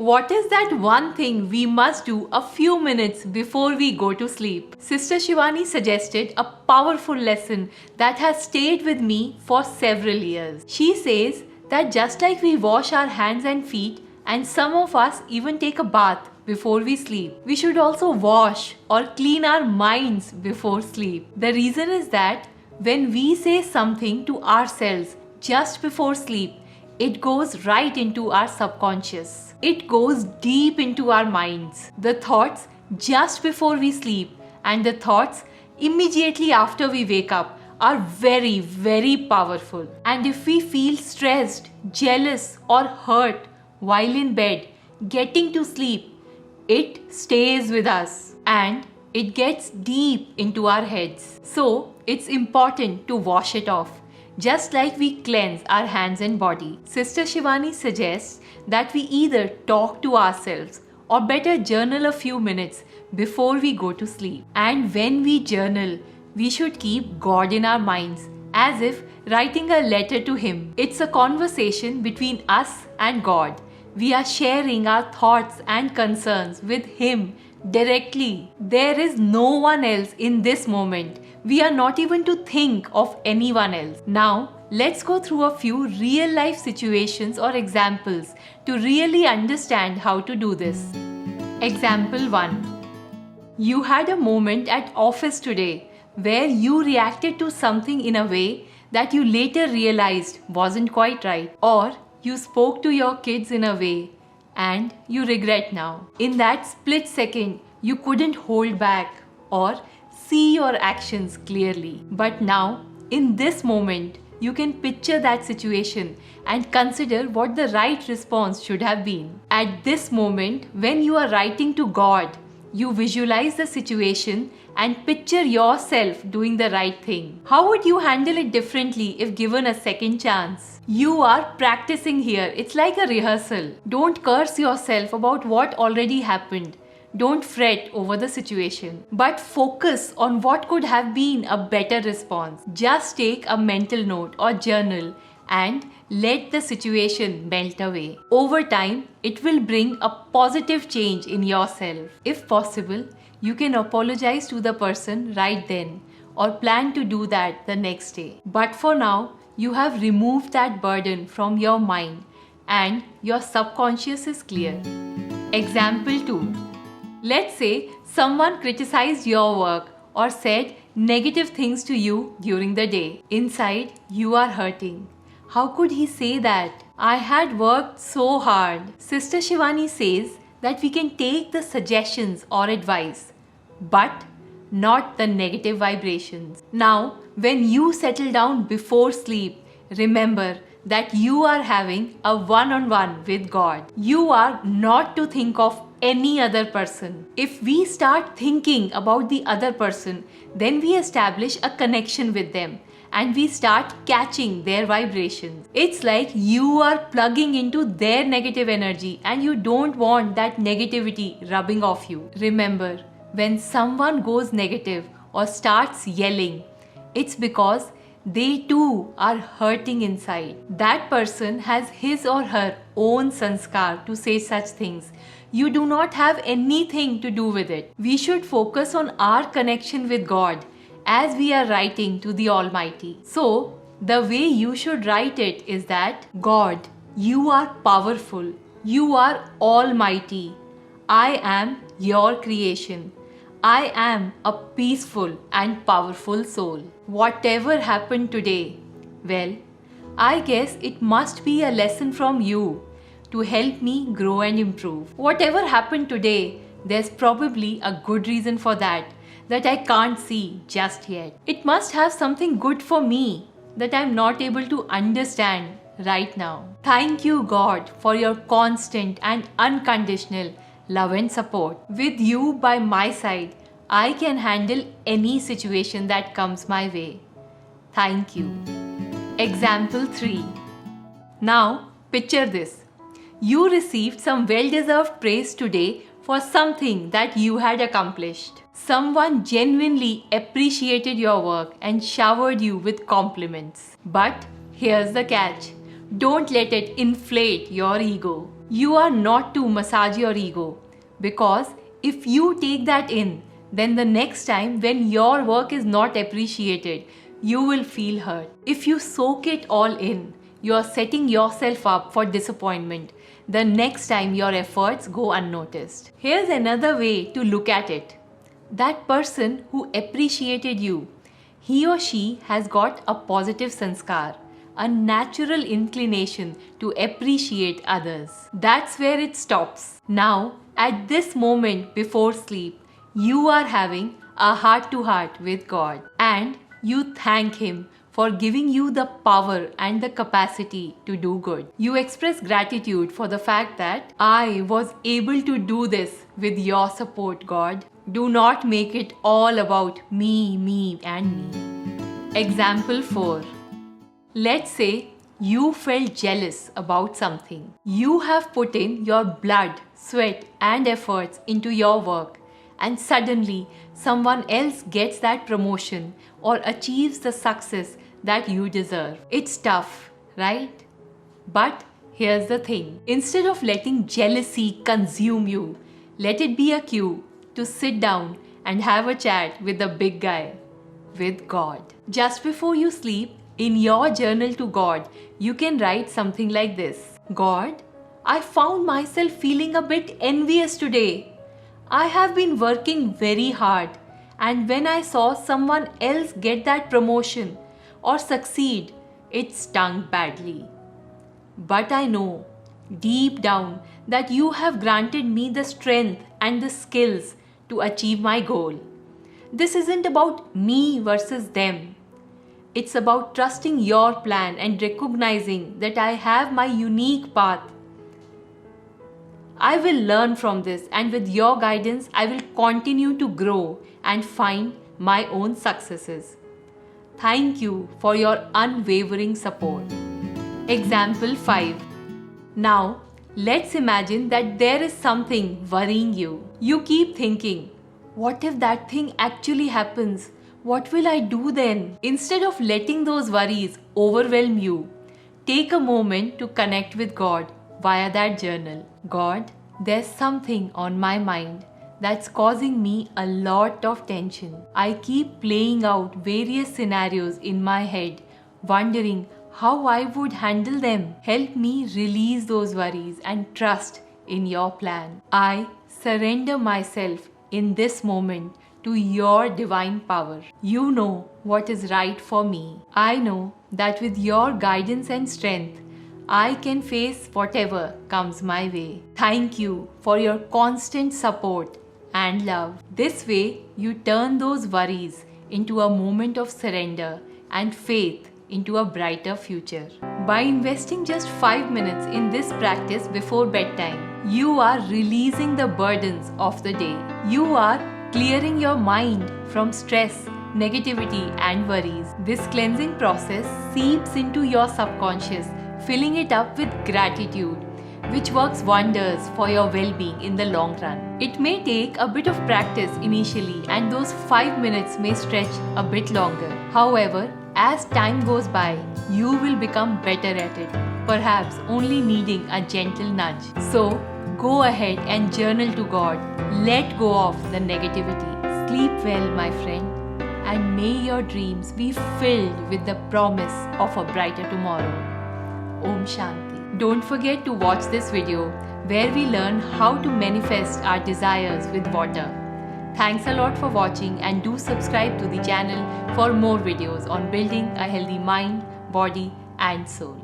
What is that one thing we must do a few minutes before we go to sleep? Sister Shivani suggested a powerful lesson that has stayed with me for several years. She says that just like we wash our hands and feet, and some of us even take a bath before we sleep, we should also wash or clean our minds before sleep. The reason is that when we say something to ourselves just before sleep, it goes right into our subconscious. It goes deep into our minds. The thoughts just before we sleep and the thoughts immediately after we wake up are very, very powerful. And if we feel stressed, jealous, or hurt while in bed, getting to sleep, it stays with us and it gets deep into our heads. So it's important to wash it off, just like we cleanse our hands and body. Sister Shivani suggests that we either talk to ourselves or better journal a few minutes before we go to sleep. And when we journal, we should keep God in our minds as if writing a letter to Him. It's a conversation between us and God. We are sharing our thoughts and concerns with Him directly. There is no one else in this moment. We are not even to think of anyone else. Now, let's go through a few real life situations or examples to really understand how to do this. Example 1. You had a moment at office today where you reacted to something in a way that you later realized wasn't quite right, or you spoke to your kids in a way and you regret now. In that split second, you couldn't hold back or see your actions clearly. But now, in this moment, you can picture that situation and consider what the right response should have been. At this moment, when you are writing to God, you visualize the situation and picture yourself doing the right thing. How would you handle it differently if given a second chance? You are practicing here. It's like a rehearsal. Don't curse yourself about what already happened. Don't fret over the situation, but focus on what could have been a better response. Just take a mental note or journal and let the situation melt away. Over time, it will bring a positive change in yourself. If possible, you can apologize to the person right then or plan to do that the next day. But for now, you have removed that burden from your mind and your subconscious is clear. Example 2. Let's say someone criticized your work or said negative things to you during the day. Inside, you are hurting. How could he say that? I had worked so hard. Sister Shivani says that we can take the suggestions or advice, but not the negative vibrations. Now, when you settle down before sleep, remember that you are having a one-on-one with God. You are not to think of any other person. If we start thinking about the other person, then we establish a connection with them and we start catching their vibrations. It's like you are plugging into their negative energy and you don't want that negativity rubbing off you. Remember, when someone goes negative or starts yelling, it's because they too are hurting inside. That person has his or her own sanskar to say such things. You do not have anything to do with it. We should focus on our connection with God as we are writing to the Almighty. So, the way you should write it is that, God, you are powerful. You are almighty. I am your creation. I am a peaceful and powerful soul. Whatever happened today, well, I guess it must be a lesson from you to help me grow and improve. Whatever happened today, there's probably a good reason for that I can't see just yet. It must have something good for me that I'm not able to understand right now. Thank you, God, for your constant and unconditional love and support. With you by my side, I can handle any situation that comes my way. Thank you. Example 3. Now, picture this. You received some well-deserved praise today for something that you had accomplished. Someone genuinely appreciated your work and showered you with compliments. But here's the catch. Don't let it inflate your ego. You are not to massage your ego, because if you take that in, then the next time when your work is not appreciated, you will feel hurt. If you soak it all in, you are setting yourself up for disappointment the next time your efforts go unnoticed. Here's another way to look at it. That person who appreciated you, he or she has got a positive sanskar, a natural inclination to appreciate others. That's where it stops. Now, at this moment before sleep, you are having a heart-to-heart with God, and you thank Him for giving you the power and the capacity to do good. You express gratitude for the fact that I was able to do this with your support, God. Do not make it all about me, and me. Example 4. Let's say you felt jealous about something. You have put in your blood, sweat, and efforts into your work, and suddenly someone else gets that promotion or achieves the success that you deserve. It's tough, right? But here's the thing. Instead of letting jealousy consume you, let it be a cue to sit down and have a chat with the big guy, with God. Just before you sleep, in your journal to God, you can write something like this. God, I found myself feeling a bit envious today. I have been working very hard, and when I saw someone else get that promotion or succeed, it stung badly. But I know, deep down, that you have granted me the strength and the skills to achieve my goal. This isn't about me versus them. It's about trusting your plan and recognizing that I have my unique path. I will learn from this, and with your guidance, I will continue to grow and find my own successes. Thank you for your unwavering support. Example 5. Now, let's imagine that there is something worrying you. You keep thinking, what if that thing actually happens? What will I do then? Instead of letting those worries overwhelm you, take a moment to connect with God via that journal. God, there's something on my mind that's causing me a lot of tension. I keep playing out various scenarios in my head, wondering how I would handle them. Help me release those worries and trust in your plan. I surrender myself in this moment to your divine power. You know what is right for me. I know that with your guidance and strength, I can face whatever comes my way. Thank you for your constant support and love. This way, you turn those worries into a moment of surrender and faith into a brighter future. By investing just 5 minutes in this practice before bedtime, you are releasing the burdens of the day. You are clearing your mind from stress, negativity, and worries. This cleansing process seeps into your subconscious, filling it up with gratitude, which works wonders for your well-being in the long run. It may take a bit of practice initially, and those 5 minutes may stretch a bit longer. However, as time goes by, you will become better at it, perhaps only needing a gentle nudge. So, go ahead and journal to God. Let go of the negativity. Sleep well, my friend, and may your dreams be filled with the promise of a brighter tomorrow. Om Shanti. Don't forget to watch this video where we learn how to manifest our desires with water. Thanks a lot for watching, and do subscribe to the channel for more videos on building a healthy mind, body, and soul.